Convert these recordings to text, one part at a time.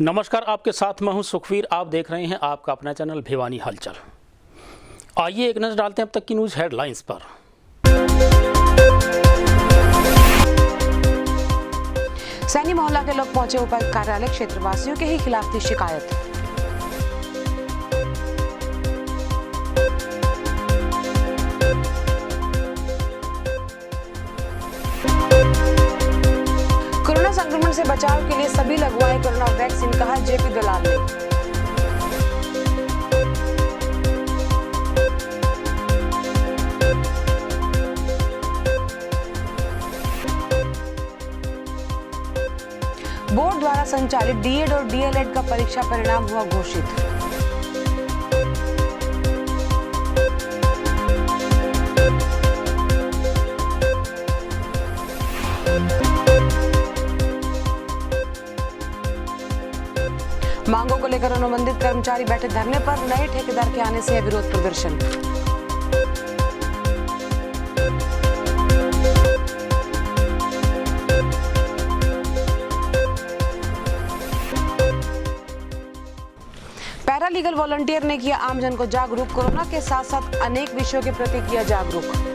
नमस्कार, आपके साथ मैं हूं सुखवीर। आप देख रहे हैं आपका अपना चैनल भिवानी हलचल। आइए एक नजर डालते हैं अब तक की न्यूज हेडलाइंस पर। सैनी मोहल्ला के लोग पहुंचे उपायुक्त कार्यालय, क्षेत्रवासियों के ही खिलाफ थी शिकायत। कोरोना संक्रमण से बचाव के लिए सभी लगवाएं कोरोना वैक्सीन, कहा जेपी दलाल ने। बोर्ड द्वारा संचालित डीएड और डीएलएड का परीक्षा परिणाम हुआ घोषित। मांगों को लेकर अनुबंधित कर्मचारी बैठे धरने पर, नए ठेकेदार के आने से है विरोध प्रदर्शन। पैरालीगल वॉलंटियर ने किया आमजन को जागरूक, कोरोना के साथ साथ अनेक विषयों के प्रति किया जागरूक।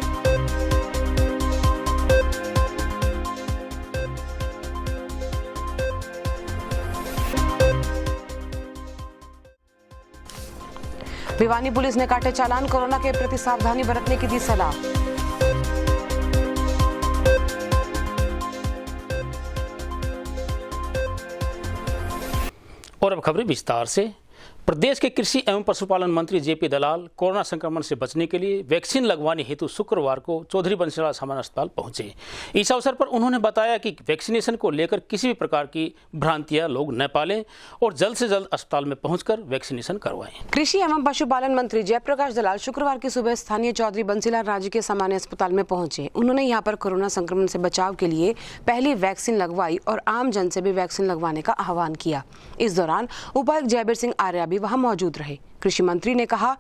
भिवानी पुलिस ने काटे चालान, कोरोना के प्रति सावधानी बरतने की दी सलाह। और अब खबरें विस्तार से। प्रदेश के कृषि एवं पशुपालन मंत्री जेपी दलाल कोरोना संक्रमण से बचने के लिए वैक्सीन लगवाने हेतु शुक्रवार को चौधरी बंसीलाल सामान्य अस्पताल पहुंचे। इस अवसर पर उन्होंने बताया कि वैक्सीनेशन को लेकर किसी भी प्रकार की भ्रांतियां लोग न पालें और जल्द से जल्द अस्पताल में पहुंचकर वैक्सीनेशन करवाएं। कृषि एवं पशुपालन मंत्री जयप्रकाश दलाल शुक्रवार की सुबह स्थानीय चौधरी बंसीलाल राजकीय सामान्य अस्पताल में पहुंचे। उन्होंने यहां पर कोरोना संक्रमण से बचाव के लिए पहली वैक्सीन लगवाई और आम जन से भी वैक्सीन लगवाने का आह्वान किया। इस दौरान उपायुक्त जयबीर सिंह आर्या भी वहां मौजूद रहे। कृषि मंत्री ने कहा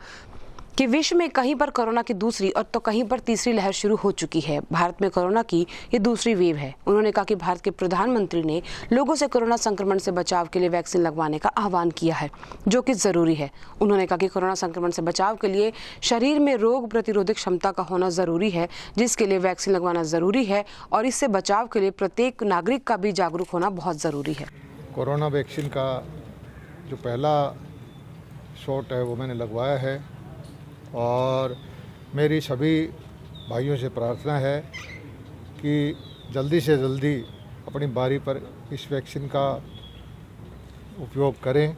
कि विश्व में कहीं पर कोरोना की दूसरी और तो कहीं पर तीसरी लहर शुरू हो चुकी है। भारत में कोरोना की ये दूसरी वेव है। उन्होंने कहा कि भारत के प्रधानमंत्री ने लोगों से कोरोना संक्रमण से बचाव के लिए वैक्सीन लगवाने का आह्वान किया है, जो कि जरूरी है। उन्होंने कहा कि कोरोना संक्रमण से बचाव के लिए शरीर में रोग प्रतिरोधक क्षमता का होना जरूरी है, जिसके लिए वैक्सीन लगवाना जरूरी है और इससे बचाव के लिए प्रत्येक नागरिक का भी जागरूक होना बहुत जरूरी है। कोरोना वैक्सीन का जो पहला शॉट है वो मैंने लगवाया है और मेरी सभी भाइयों से प्रार्थना है कि जल्दी से जल्दी अपनी बारी पर इस वैक्सीन का उपयोग करें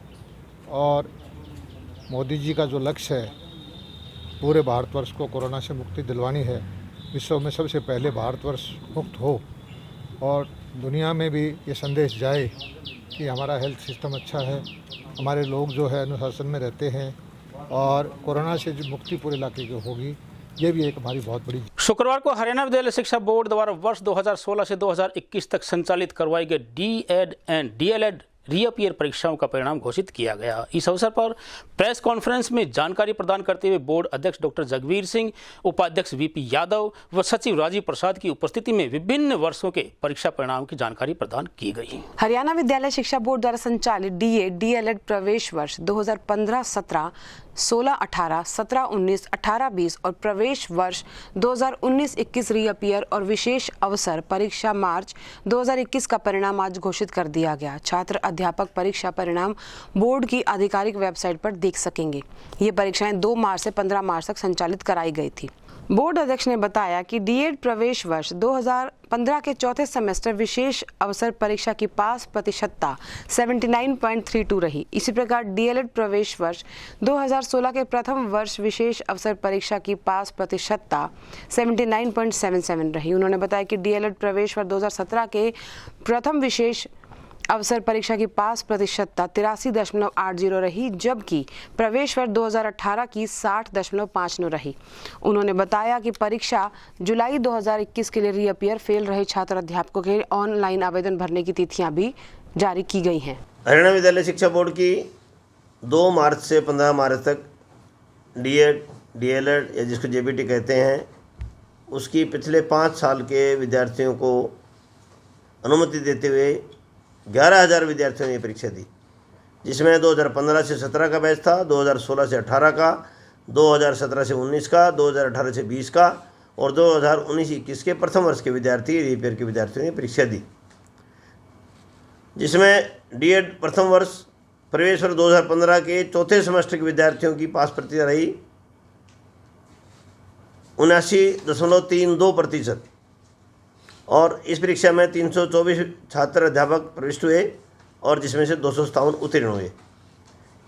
और मोदी जी का जो लक्ष्य है पूरे भारतवर्ष को कोरोना से मुक्ति दिलवानी है, विश्व में सबसे पहले भारतवर्ष मुक्त हो और दुनिया में भी ये संदेश जाए कि हमारा हेल्थ सिस्टम अच्छा है, हमारे लोग जो है अनुशासन में रहते हैं और कोरोना से जो मुक्ति पूरे इलाके की होगी, ये भी एक हमारी बहुत बड़ी। शुक्रवार को हरियाणा विद्यालय शिक्षा बोर्ड द्वारा वर्ष 2016 से 2021 तक संचालित करवाई गई डीएड एंड डीएलएड रीअपियर परीक्षाओं का परिणाम घोषित किया गया। इस अवसर पर प्रेस कॉन्फ्रेंस में जानकारी प्रदान करते हुए बोर्ड अध्यक्ष डॉक्टर जगवीर सिंह, उपाध्यक्ष वीपी यादव व सचिव राजीव प्रसाद की उपस्थिति में विभिन्न वर्षों के परीक्षा परिणाम की जानकारी प्रदान की गई। हरियाणा विद्यालय शिक्षा बोर्ड द्वारा संचालित डीएड डीएलएड प्रवेश वर्ष 2015-17, 16-18, 17-19, 18-20 और प्रवेश वर्ष 2019-21 रीअपियर और विशेष अवसर परीक्षा मार्च 2021 का परिणाम आज घोषित कर दिया गया। छात्र अध्यापक परीक्षा परिणाम बोर्ड की आधिकारिक वेबसाइट पर देख सकेंगे। ये परीक्षाएं 2 मार्च से 15 मार्च तक संचालित कराई गई थी। बोर्ड अध्यक्ष ने बताया कि डीएड प्रवेश वर्ष 2015 के चौथे सेमेस्टर विशेष अवसर परीक्षा की पास प्रतिशतता 79.32 रही। इसी प्रकार डीएलएड प्रवेश वर्ष 2016 के प्रथम वर्ष विशेष अवसर परीक्षा की पास प्रतिशतता 79.77 रही। उन्होंने बताया कि डीएलएड प्रवेश वर्ष 2017 के प्रथम विशेष अवसर परीक्षा की पास प्रतिशतता 83.80 रही, जबकि प्रवेश वर्ष 2018 की 60.59 रही। उन्होंने बताया कि परीक्षा जुलाई 2021 के लिए रीअपियर फेल रहे छात्र अध्यापकों के ऑनलाइन आवेदन भरने की तिथियां भी जारी की गई हैं। हरियाणा विद्यालय शिक्षा बोर्ड की 2 मार्च से 15 मार्च तक डीएड डीएलएड या जिसको जेबीटी कहते हैं उसकी पिछले 5 साल के विद्यार्थियों को अनुमति देते हुए 11,000 विद्यार्थियों ने ये परीक्षा दी। जिसमें 2015 से 17 का बैच था, 2016 से 18 का, 2017 से 19 का, 2018 से 20 का और 2019-21 के प्रथम वर्ष के विद्यार्थी रीपेयर के विद्यार्थियों ने परीक्षा दी, जिसमें डीएड प्रथम वर्ष प्रवेश वर्ष 2015 के चौथे सेमेस्टर के विद्यार्थियों की पास प्रतिशत रही 79.32% और इस परीक्षा में 324 छात्र अध्यापक प्रविष्ट हुए और जिसमें से 257 उत्तीर्ण हुए।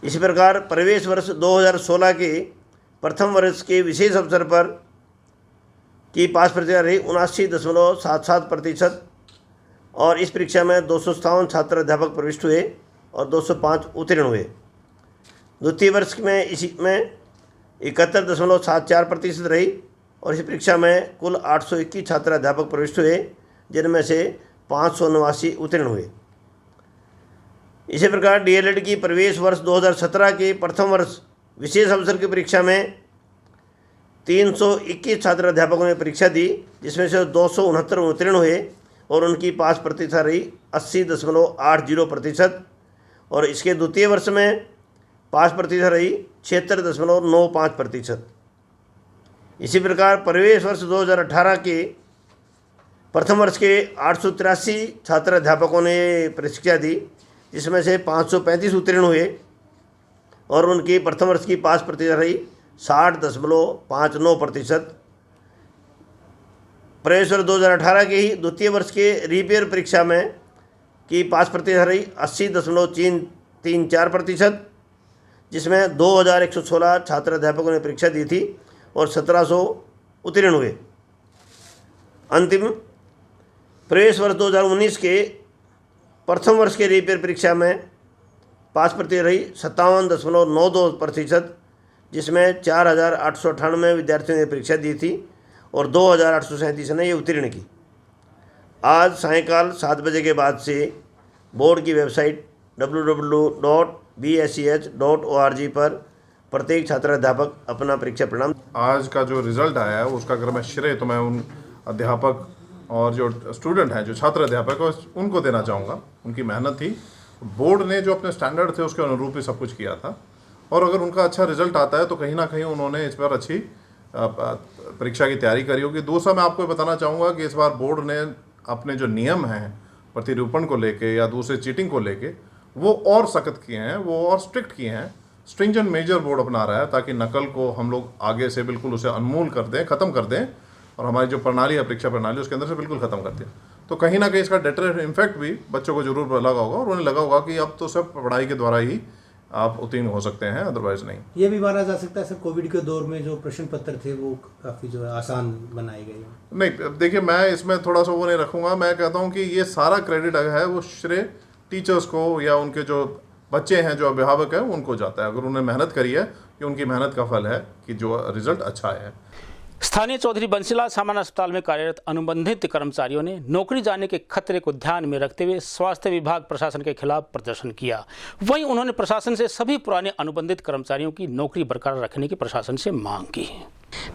इसी प्रकार प्रवेश वर्ष 2016 के प्रथम वर्ष के विशेष अवसर पर की पास प्रतिशत रही 79.77% और इस परीक्षा में 257 छात्र अध्यापक प्रविष्ट हुए और 205 उत्तीर्ण हुए। द्वितीय वर्ष में इसी में 71.74% रही और इस परीक्षा में कुल 821 छात्र अध्यापक प्रविष्ट हुए, जिनमें से 589 उत्तीर्ण हुए। इसी प्रकार डीएलएड की प्रवेश वर्ष 2017 के प्रथम वर्ष विशेष अवसर की परीक्षा में 321 छात्र अध्यापकों ने परीक्षा दी, जिसमें से 269 उत्तीर्ण हुए और उनकी पास प्रतिशत रही 80.80% और इसके द्वितीय वर्ष में पास प्रतिशत रही 76.95%। इसी प्रकार प्रवेश वर्ष 2018 के प्रथम वर्ष के 883 छात्र अध्यापकों ने परीक्षा दी, जिसमें से 535 उत्तीर्ण हुए और उनकी प्रथम वर्ष की पास प्रतिशत रही 60.59%। प्रवेश वर्ष 2018 के ही द्वितीय वर्ष के रीपेयर परीक्षा में की पास प्रतिशत रही 80.34%, जिसमें 2116 छात्र अध्यापकों ने परीक्षा दी थी और 1700 उत्तीर्ण हुए। अंतिम प्रवेश वर्ष 2019 के प्रथम वर्ष के रीपेयर परीक्षा में पास प्रतिशत रही 57.92%, जिसमें 4898 विद्यार्थियों ने परीक्षा दी थी और 2837 ने ये उत्तीर्ण की। आज सायंकाल 7 बजे के बाद से बोर्ड की वेबसाइट www.bsech.org पर प्रत्येक छात्र अध्यापक अपना परीक्षा परिणाम। आज का जो रिजल्ट आया है उसका अगर मैं श्रेय तो मैं उन अध्यापक और जो स्टूडेंट हैं, जो छात्र अध्यापक है, उनको देना चाहूँगा। उनकी मेहनत थी, बोर्ड ने जो अपने स्टैंडर्ड थे उसके अनुरूप ही सब कुछ किया था और अगर उनका अच्छा रिजल्ट आता है तो कहीं ना कहीं उन्होंने इस बार अच्छी परीक्षा की तैयारी करी होगी। दूसरा मैं आपको बताना चाहूँगा कि इस बार बोर्ड ने अपने जो नियम हैं प्रतिरूपण को लेके या दूसरे चीटिंग को लेके वो और सख्त किए हैं, वो और स्ट्रिक्ट किए हैं। स्ट्रिंजेंट मेजर बोर्ड अपना रहा है ताकि नकल को हम लोग आगे से बिल्कुल उसे उन्मूल कर दें, ख़त्म कर दें और हमारी जो प्रणाली है, परीक्षा प्रणाली, उसके अंदर से बिल्कुल ख़त्म कर दें। तो कहीं ना कहीं इसका डेटरेंट इम्फेक्ट भी बच्चों को जरूर लगा होगा और उन्हें लगा होगा कि अब तो सब पढ़ाई के द्वारा ही आप उत्तीर्ण हो सकते हैं, अदरवाइज नहीं। ये भी माना जा सकता है सर, कोविड के दौर में जो प्रश्न पत्र थे वो काफ़ी जो है आसान बनाए गए। नहीं, देखिए मैं इसमें थोड़ा सा वो नहीं रखूँगा। मैं कहता हूँ कि ये सारा क्रेडिट है वो श्रेय टीचर्स को या उनके जो बच्चे हैं, जो अभिभावक हैं, उनको जाता है। अगर उन्होंने मेहनत करी है, कि उनकी मेहनत का फल है कि जो रिजल्ट अच्छा आया है। स्थानीय चौधरी बंसीलाल सामान्य अस्पताल में कार्यरत अनुबंधित कर्मचारियों ने नौकरी जाने के खतरे को ध्यान में रखते हुए स्वास्थ्य विभाग प्रशासन के खिलाफ प्रदर्शन किया। वहीं उन्होंने प्रशासन से सभी पुराने अनुबंधित कर्मचारियों की नौकरी बरकरार रखने की प्रशासन से मांग की।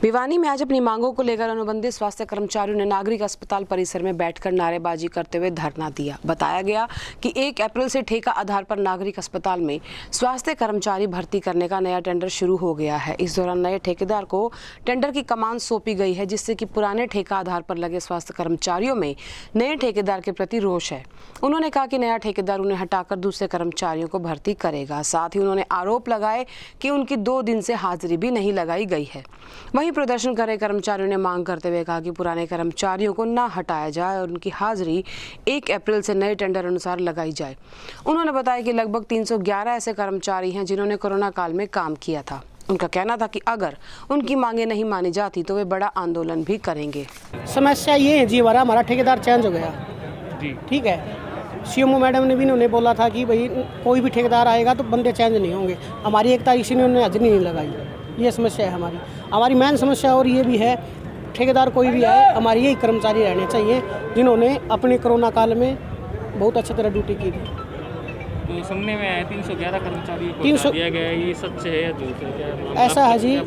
भिवानी में आज अपनी मांगों को लेकर अनुबंधित स्वास्थ्य कर्मचारियों ने नागरिक अस्पताल परिसर में बैठकर नारेबाजी करते हुए धरना दिया। बताया गया कि 1 अप्रैल से ठेका आधार पर नागरिक अस्पताल में स्वास्थ्य कर्मचारी भर्ती करने का नया टेंडर शुरू हो गया है। इस दौरान नए ठेकेदार को टेंडर की कमान सौंपी गई है, जिससे कि पुराने ठेका आधार पर लगे स्वास्थ्य कर्मचारियों में नए ठेकेदार के प्रति रोष है। उन्होंने कहा कि नया ठेकेदार उन्हें हटाकर दूसरे कर्मचारियों को भर्ती करेगा। साथ ही उन्होंने आरोप लगाए कि उनकी 2 दिन से हाजिरी भी नहीं लगाई गई है। वहीं प्रदर्शन कर रहे कर्मचारियों ने मांग करते हुए कहा कि पुराने कर्मचारियों को न हटाया जाए और उनकी हाजिरी 1 अप्रैल से नए टेंडर अनुसार लगाई जाए। उन्होंने बताया कि लगभग 311 ऐसे कर्मचारी हैं जिन्होंने कोरोना काल में काम किया था। उनका कहना था कि अगर उनकी मांगे नहीं मानी जाती तो वे बड़ा आंदोलन भी करेंगे। समस्या ये है जी, हमारा ठेकेदार चेंज हो गया जी, ठीक है। सीएमओ मैडम ने भी इन्होंने बोला था कि भाई कोई भी ठेकेदार आएगा तो बंदे चेंज नहीं होंगे। हमारी 1 तारीख से उन्होंने हाजिरी नहीं लगाई। ये समस्या है हमारी मेन समस्या। और ये भी है, ठेकेदार कोई भी आए, हमारे यही कर्मचारी रहने चाहिए जिन्होंने अपने कोरोना काल में बहुत अच्छी तरह ड्यूटी की थी। तो सुनने में आया 311 कर्मचारी को दिया गया है, ये सच है या झूठ है? क्या ऐसा है जी,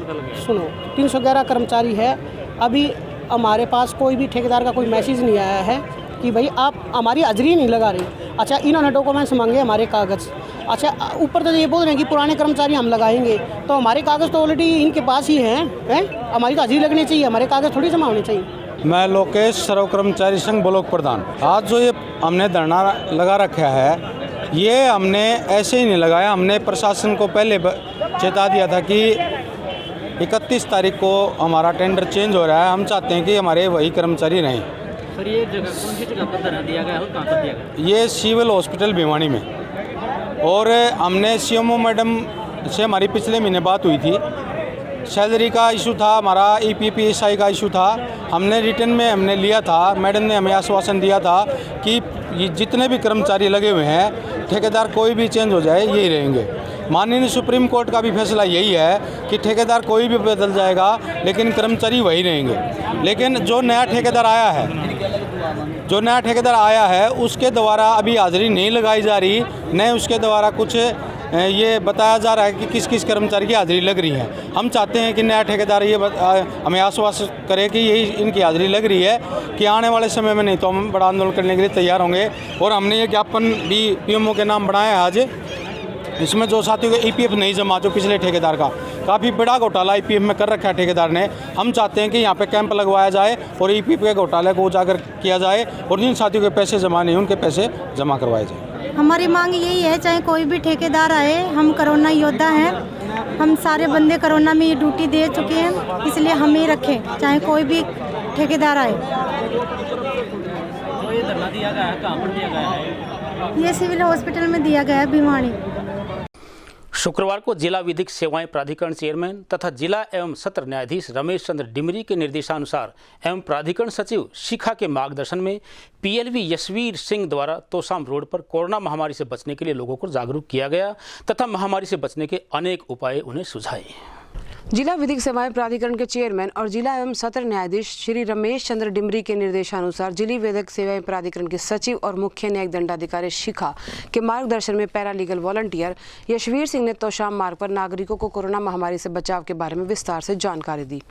सुनो, 311 कर्मचारी है। अभी हमारे पास कोई भी ठेकेदार का कोई मैसेज नहीं आया है कि भाई आप हमारी हाजिरी नहीं लगा रहे। अच्छा, इन्होंने डॉक्यूमेंट्स मांगे, हमारे कागज़, अच्छा ऊपर तो ये बोल रहे हैं कि पुराने कर्मचारी हम लगाएंगे, तो हमारे कागज़ तो ऑलरेडी इनके पास ही हैं, हमारी तो हाजिरी लगनी चाहिए, हमारे कागज़ थोड़ी जमा होने चाहिए। मैं लोकेश सर्व कर्मचारी संघ ब्लॉक प्रधान। आज जो ये हमने धरना लगा रखा है, ये हमने ऐसे ही नहीं लगाया। हमने प्रशासन को पहले चेता दिया था कि 31 तारीख को हमारा टेंडर चेंज हो रहा है, हम चाहते हैं कि हमारे वही कर्मचारी रहें। सर ये जगह कौन सी जगह पर धरना दिया गया और कहाँ पर दिया गया? ये सिविल हॉस्पिटल भिवानी में। और हमने सीएमओ मैडम से हमारी पिछले महीने बात हुई थी, सैलरी का इशू था, हमारा EPPSI का इशू था, हमने रिटर्न में हमने लिया था। मैडम ने हमें आश्वासन दिया था कि ये जितने भी कर्मचारी लगे हुए हैं, ठेकेदार कोई भी चेंज हो जाए यही रहेंगे। माननीय सुप्रीम कोर्ट का भी फैसला यही है कि ठेकेदार कोई भी बदल जाएगा लेकिन कर्मचारी वही रहेंगे। लेकिन जो नया ठेकेदार आया है उसके द्वारा अभी हाजिरी नहीं लगाई जा रही, न उसके द्वारा कुछ ये बताया जा रहा है कि किस किस कर्मचारी की हाजिरी लग रही है। हम चाहते हैं कि नया ठेकेदार ये हमें आश्वासन करे कि यही इनकी हाजिरी लग रही है, कि आने वाले समय में नहीं तो हम बड़ा आंदोलन करने के लिए तैयार होंगे। और हमने ये ज्ञापन भी PMO के नाम बनाया है आज। इसमें जो साथियों को EPF नहीं जमा, जो पिछले ठेकेदार का काफ़ी बड़ा घोटाला EPF में कर रखा है ठेकेदार ने, हम चाहते हैं कि यहाँ पे कैंप लगवाया जाए और EPF के घोटाले को उजागर किया जाए और जिन साथियों के पैसे जमा नहीं उनके पैसे जमा करवाए जाए। हमारी मांग यही है, चाहे कोई भी ठेकेदार आए, हम कोरोना योद्धा हैं, हम सारे बंदे कोरोना में ये ड्यूटी दे चुके हैं, इसलिए हम ही रखें, चाहे कोई भी ठेकेदार आए। तो ये धरना दिया गया है, कहाँ पर दिया गया है? ये सिविल हॉस्पिटल में दिया गया है भिवानी। शुक्रवार को जिला विधिक सेवाएं प्राधिकरण चेयरमैन तथा जिला एवं सत्र न्यायाधीश रमेश चंद्र डिमरी के निर्देशानुसार एवं प्राधिकरण सचिव शिखा के मार्गदर्शन में PLV यशवीर सिंह द्वारा तोशाम रोड पर कोरोना महामारी से बचने के लिए लोगों को जागरूक किया गया तथा महामारी से बचने के अनेक उपाय उन्हें सुझाए। जिला विधिक सेवाएं प्राधिकरण के चेयरमैन और जिला एवं सत्र न्यायाधीश श्री रमेश चंद्र डिमरी के निर्देशानुसार जिला विधिक सेवाएं प्राधिकरण के सचिव और मुख्य न्यायिक दंडाधिकारी शिखा के मार्गदर्शन में पैरालीगल वॉलंटियर यशवीर सिंह ने तोशाम मार्ग पर नागरिकों को कोरोना महामारी से बचाव के बारे में विस्तार से जानकारी दी।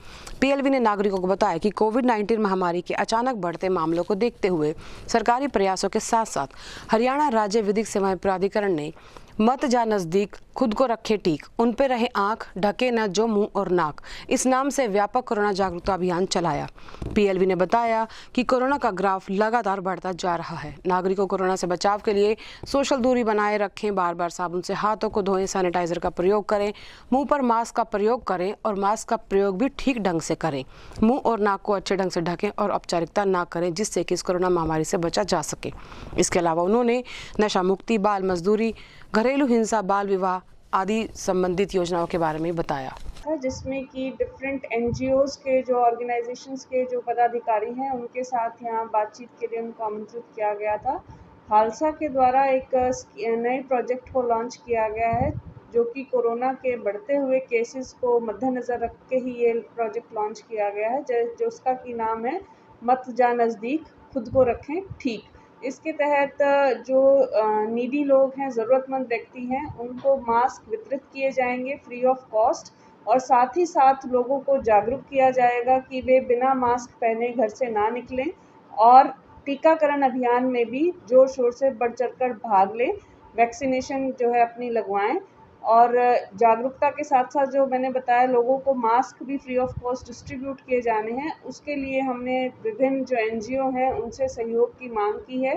PLV ने नागरिकों को बताया कि कोविड-19 महामारी के अचानक बढ़ते मामलों को देखते हुए सरकारी प्रयासों के साथ साथ हरियाणा राज्य विधिक सेवाएं प्राधिकरण ने मत जा नजदीक, खुद को रखे ठीक, उन पे रहे आंख, ढके न जो मुंह और नाक, इस नाम से व्यापक कोरोना जागरूकता अभियान चलाया। PLV ने बताया कि कोरोना का ग्राफ लगातार बढ़ता जा रहा है। नागरिकों को कोरोना से बचाव के लिए सोशल दूरी बनाए रखें, बार बार साबुन से हाथों को धोएं, सैनिटाइजर का प्रयोग करें, मुंह पर मास्क का प्रयोग करें और मास्क का प्रयोग भी ठीक ढंग से करें, मुंह और नाक को अच्छे ढंग से ढकें और औपचारिकता ना करें, जिससे कि इस कोरोना महामारी से बचा जा सके। इसके अलावा उन्होंने नशा मुक्ति, बाल मजदूरी, घरेलू हिंसा, बाल विवाह आदि संबंधित योजनाओं के बारे में बताया, जिसमें कि डिफरेंट NGOs के जो ऑर्गेनाइजेशंस के जो पदाधिकारी हैं उनके साथ यहाँ बातचीत के लिए उनको आमंत्रित किया गया था। हालसा के द्वारा एक नए प्रोजेक्ट को लॉन्च किया गया है, जो कि कोरोना के बढ़ते हुए केसेस को मद्देनज़र रख के ही ये प्रोजेक्ट लॉन्च किया गया है, जो उसका की नाम है मत जा नज़दीक, खुद को रखें ठीक। इसके तहत जो नीडी लोग हैं, ज़रूरतमंद व्यक्ति हैं, उनको मास्क वितरित किए जाएंगे फ्री ऑफ कॉस्ट और साथ ही साथ लोगों को जागरूक किया जाएगा कि वे बिना मास्क पहने घर से ना निकलें और टीकाकरण अभियान में भी जोर शोर से बढ़ चढ़कर भाग लें, वैक्सीनेशन जो है अपनी लगवाएं और जागरूकता के साथ साथ जो मैंने बताया लोगों को मास्क भी फ्री ऑफ कॉस्ट डिस्ट्रीब्यूट किए जाने हैं। उसके लिए हमने विभिन्न जो NGO हैं उनसे सहयोग की मांग की है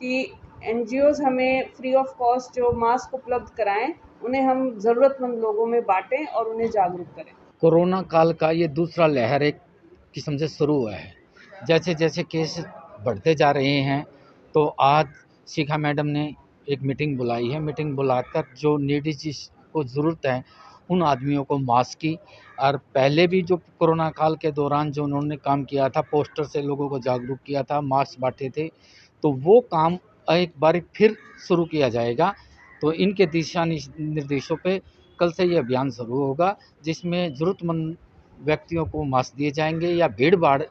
कि NGOs हमें फ्री ऑफ कॉस्ट जो मास्क उपलब्ध कराएं, उन्हें हम ज़रूरतमंद लोगों में बांटें और उन्हें जागरूक करें। कोरोना काल का ये दूसरा लहर एक किस्म से शुरू हुआ है। जैसे जैसे केस बढ़ते जा रहे हैं तो आज शिखा मैडम ने एक मीटिंग बुलाई है। मीटिंग बुलाकर जो नीडी चीज़ को ज़रूरत है उन आदमियों को मास्क की, और पहले भी जो कोरोना काल के दौरान जो उन्होंने काम किया था, पोस्टर से लोगों को जागरूक किया था, मास्क बांटे थे, तो वो काम एक बार फिर शुरू किया जाएगा। तो इनके दिशा निर्देशों पे कल से ये अभियान शुरू होगा, जिसमें ज़रूरतमंद व्यक्तियों को मास्क दिए जाएंगे या भीड़ भाड़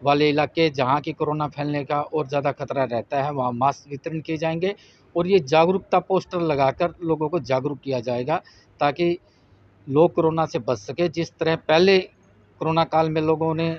वाले इलाके जहाँ की कोरोना फैलने का और ज़्यादा खतरा रहता है वहाँ मास्क वितरण किए जाएंगे और ये जागरूकता पोस्टर लगाकर लोगों को जागरूक किया जाएगा ताकि लोग कोरोना से बच सके। जिस तरह पहले कोरोना काल में लोगों ने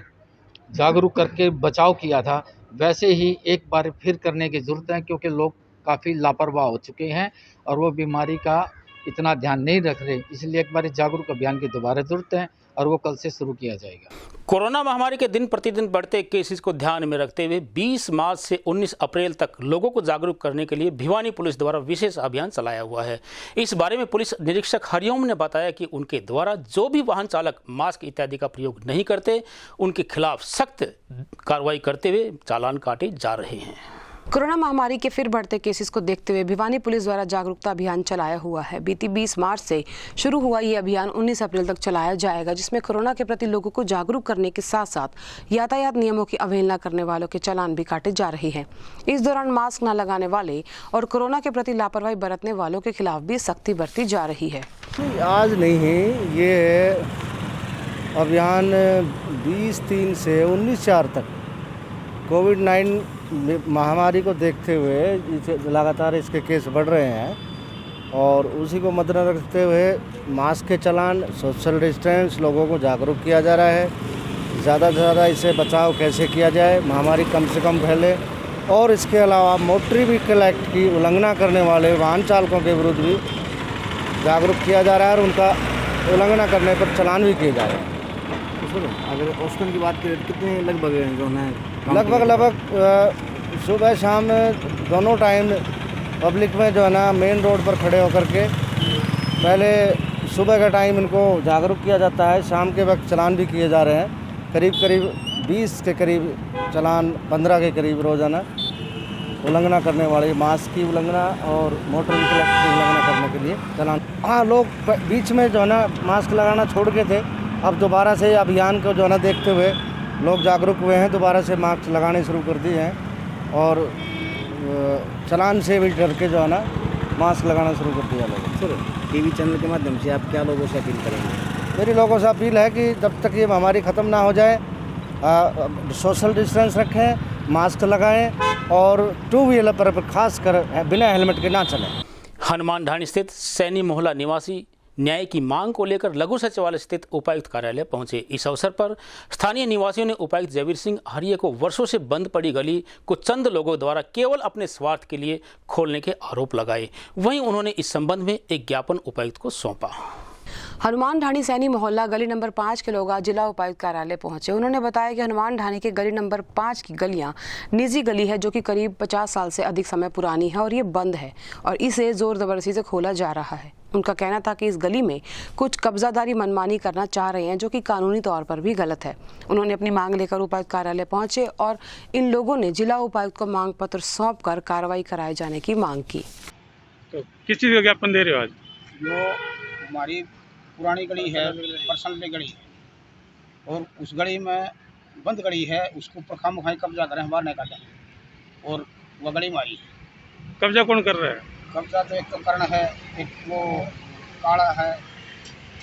जागरूक करके बचाव किया था, वैसे ही एक बार फिर करने की ज़रूरत है, क्योंकि लोग काफ़ी लापरवाह हो चुके हैं और वो बीमारी का इतना ध्यान नहीं रख रहे, इसलिए एक बार जागरूक अभियान की दोबारा ज़रूरत है और वो कल से शुरू किया जाएगा। कोरोना महामारी के दिन प्रतिदिन बढ़ते केसेस को ध्यान में रखते हुए 20 मार्च से 19 अप्रैल तक लोगों को जागरूक करने के लिए भिवानी पुलिस द्वारा विशेष अभियान चलाया हुआ है। इस बारे में पुलिस निरीक्षक हरिओम ने बताया कि उनके द्वारा जो भी वाहन चालक मास्क इत्यादि का प्रयोग नहीं करते उनके खिलाफ सख्त कार्रवाई करते हुए चालान काटे जा रहे हैं। कोरोना महामारी के फिर बढ़ते केसेस को देखते हुए भिवानी पुलिस द्वारा जागरूकता अभियान चलाया हुआ है। बीती 20 मार्च से शुरू हुआ ये अभियान 19 अप्रैल तक चलाया जाएगा, जिसमें कोरोना के प्रति लोगों को जागरूक करने के साथ साथ यातायात नियमों की अवहेलना करने वालों के चालान भी काटे जा रहे हैं। इस दौरान मास्क न लगाने वाले और कोरोना के प्रति लापरवाही बरतने वालों के खिलाफ भी सख्ती बरती जा रही है। आज नहीं, ये अभियान 20/3 से 19/4 तक कोविड-19 महामारी को देखते हुए लगातार इसके केस बढ़ रहे हैं और उसी को मद्देनजर रखते हुए मास्क के चालान, सोशल डिस्टेंस, लोगों को जागरूक किया जा रहा है। ज़्यादा से ज़्यादा इससे बचाव कैसे किया जाए, महामारी कम से कम फैले। और इसके अलावा मोटर व्हीकल एक्ट की उल्लंघना करने वाले वाहन चालकों के विरुद्ध भी जागरूक किया जा रहा है और उनका उल्लंघना करने पर चालान भी किए जा रहे हैं। अगर औसतन की बात करें तो कितने लगभग जो है लगभग सुबह शाम दोनों टाइम पब्लिक में जो है ना मेन रोड पर खड़े होकर के पहले सुबह का टाइम इनको जागरूक किया जाता है, शाम के वक्त चालान भी किए जा रहे हैं। करीब 20 के करीब चालान, 15 के करीब रोज़ाना उल्लंघना करने वाले, मास्क की उल्लंघना और मोटर व्हीकल एक्ट की उल्लंघना करने के लिए चालान। हाँ, लोग बीच में जो है ना मास्क लगाना छोड़ के थे, अब दोबारा से अभियान को जो है ना देखते हुए लोग जागरूक हुए हैं, दोबारा से मास्क लगाने शुरू कर दिए हैं और चालान से भी डर के जो है ना मास्क लगाना शुरू कर दिया लोगों। सर, टीवी चैनल के माध्यम से आप क्या लोगों से अपील करेंगे? मेरी लोगों से अपील है कि जब तक ये महामारी ख़त्म ना हो जाए सोशल डिस्टेंस रखें, मास्क लगाएं और 2 व्हीलर पर खास कर बिना हेलमेट के ना चलें। हनुमान ढाणी स्थित सैनी मोहल्ला निवासी न्याय की मांग को लेकर लघु सचिवालय स्थित उपायुक्त कार्यालय पहुंचे। इस अवसर पर स्थानीय निवासियों ने उपायुक्त जयवीर सिंह आर्य को वर्षों से बंद पड़ी गली को चंद लोगों द्वारा केवल अपने स्वार्थ के लिए खोलने के आरोप लगाए। वहीं उन्होंने इस संबंध में एक ज्ञापन उपायुक्त को सौंपा। हनुमान ढाणी सैनी मोहल्ला गली नंबर 5 के लोग आज जिला उपायुक्त कार्यालय पहुंचे। उन्होंने बताया कि हनुमान ढाणी के गली नंबर 5 की गलियां निजी गली है, जो कि करीब 50 साल से अधिक समय पुरानी है और ये बंद है और इसे जोर जबरदस्ती से खोला जा रहा है। उनका कहना था कि इस गली में कुछ कब्जादारी मनमानी करना चाह रहे हैं, जो कि कानूनी तौर पर भी गलत है। उन्होंने अपनी मांग लेकर उपायुक्त कार्यालय पहुंचे और इन लोगों ने जिला उपायुक्त को मांग पत्र सौंपकर कार्रवाई कराए जाने की मांग की। तो किस चीज़ का ज्ञापन दे रहे हो आज? जो हमारी पुरानी गली है, पर्सनल गली है और उस गली में बंद गली है, उसको ऊपर खाम खाई कब्जा करें, बाहर नहीं काटें और वह गली हमारी। कब्जा कौन कर रहा है? कब्जा तो एक तो कर्ण है, एक वो काला है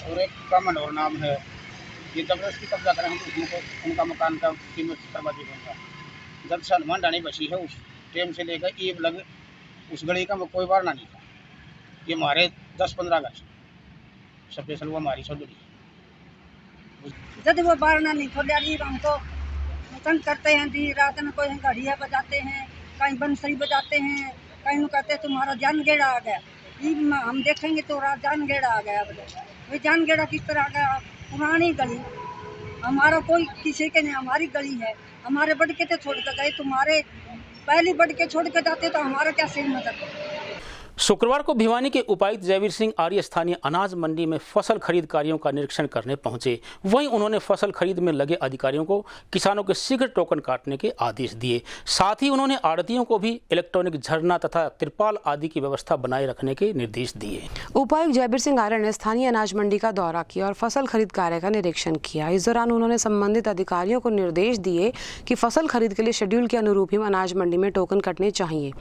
और एक का मनोहर नाम है। ये जबरदस्ती कब्जा करें तो उनका मकान का कीमत बर्बादी होगा। जब से हनुमान ढाणी बची है उस टाइम से लेकर ये लग उस गली का कोई वारना नहीं था। ये हमारे 10-15 घर स्पेशल वो हमारी छोड़ी। जब वो वारना नहीं खोल रही, हमको तंग करते हैं दी रात में, कोई घड़िया बजाते हैं, कहीं बंसरी बजाते हैं, कहीं कहते तुम्हारा जान गेड़ा आ गया। हम देखेंगे तो जान गेड़ा आ गया। भाई जान गेड़ा किस तरह आ गया? पुरानी गली हमारा कोई किसी के नहीं, हमारी गली है। हमारे बढ़ के तो छोड़ कर गए, तुम्हारे पहली बढ़ के छोड़ के जाते तो हमारा क्या सही मतलब। शुक्रवार को भिवानी के उपायुक्त जयवीर सिंह आर्य स्थानीय अनाज मंडी में फसल खरीद कार्यों का निरीक्षण करने पहुंचे। वहीं उन्होंने फसल खरीद में लगे अधिकारियों को किसानों के शीघ्र टोकन काटने के आदेश दिए। साथ ही उन्होंने आड़तियों को भी इलेक्ट्रॉनिक झरना तथा तिरपाल आदि की व्यवस्था बनाए रखने के निर्देश दिए। उपायुक्त जयवीर सिंह आर्य ने स्थानीय अनाज मंडी का दौरा किया और फसल खरीद कार्य का निरीक्षण किया। इस दौरान उन्होंने संबंधित अधिकारियों को निर्देश दिए कि फसल खरीद के लिए शेड्यूल के अनुरूप ही अनाज मंडी में टोकन कटने चाहिए।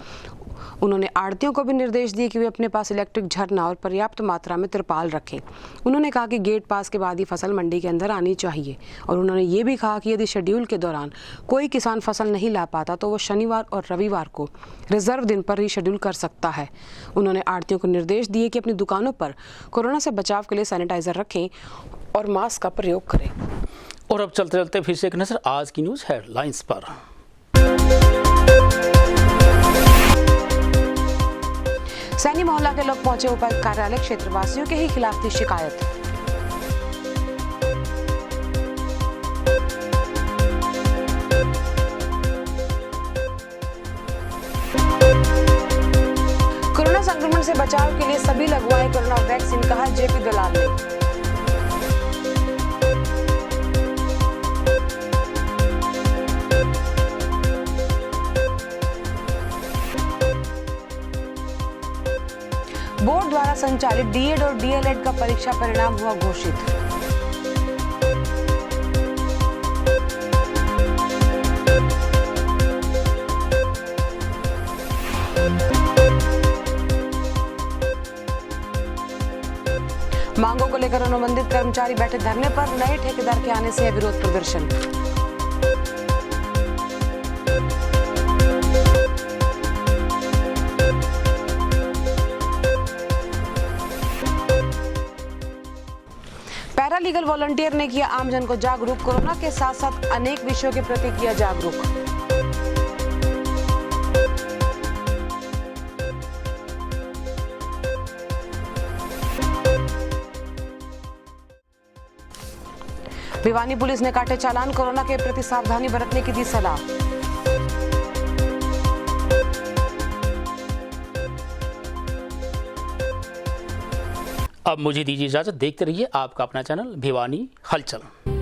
उन्होंने आड़तियों को भी निर्देश दिए कि वे अपने पास इलेक्ट्रिक झरना और पर्याप्त मात्रा में तिरपाल रखें। उन्होंने कहा कि गेट पास के बाद ही फसल मंडी के अंदर आनी चाहिए और उन्होंने ये भी कहा कि यदि शेड्यूल के दौरान कोई किसान फसल नहीं ला पाता तो वो शनिवार और रविवार को रिजर्व दिन पर ही शेड्यूल कर सकता है। उन्होंने आड़तियों को निर्देश दिए कि अपनी दुकानों पर कोरोना से बचाव के लिए सैनिटाइजर रखें और मास्क का प्रयोग करें। और अब चलते चलते फिर से एक नजर आज की न्यूज़ हेडलाइंस पर। सैनी मोहल्ला के लोग पहुंचे उपायुक्त कार्यालय, क्षेत्रवासियों के ही खिलाफ थी शिकायत। कोरोना संक्रमण से बचाव के लिए सभी लगवाएं कोरोना वैक्सीन, कहा जेपी दलाल ने। बोर्ड द्वारा संचालित डीएड और डीएलएड का परीक्षा परिणाम हुआ घोषित। मांगों को लेकर अनुबंधित कर्मचारी बैठे धरने पर, नए ठेकेदार के आने से है विरोध प्रदर्शन। पैरालीगल वॉलंटियर ने किया आमजन को जागरूक, कोरोना के साथ साथ अनेक विषयों के प्रति किया जागरूक। भिवानी पुलिस ने काटे चालान, कोरोना के प्रति सावधानी बरतने की दी सलाह। अब मुझे दीजिए इजाजत, देखते रहिए आपका अपना चैनल भिवानी हलचल।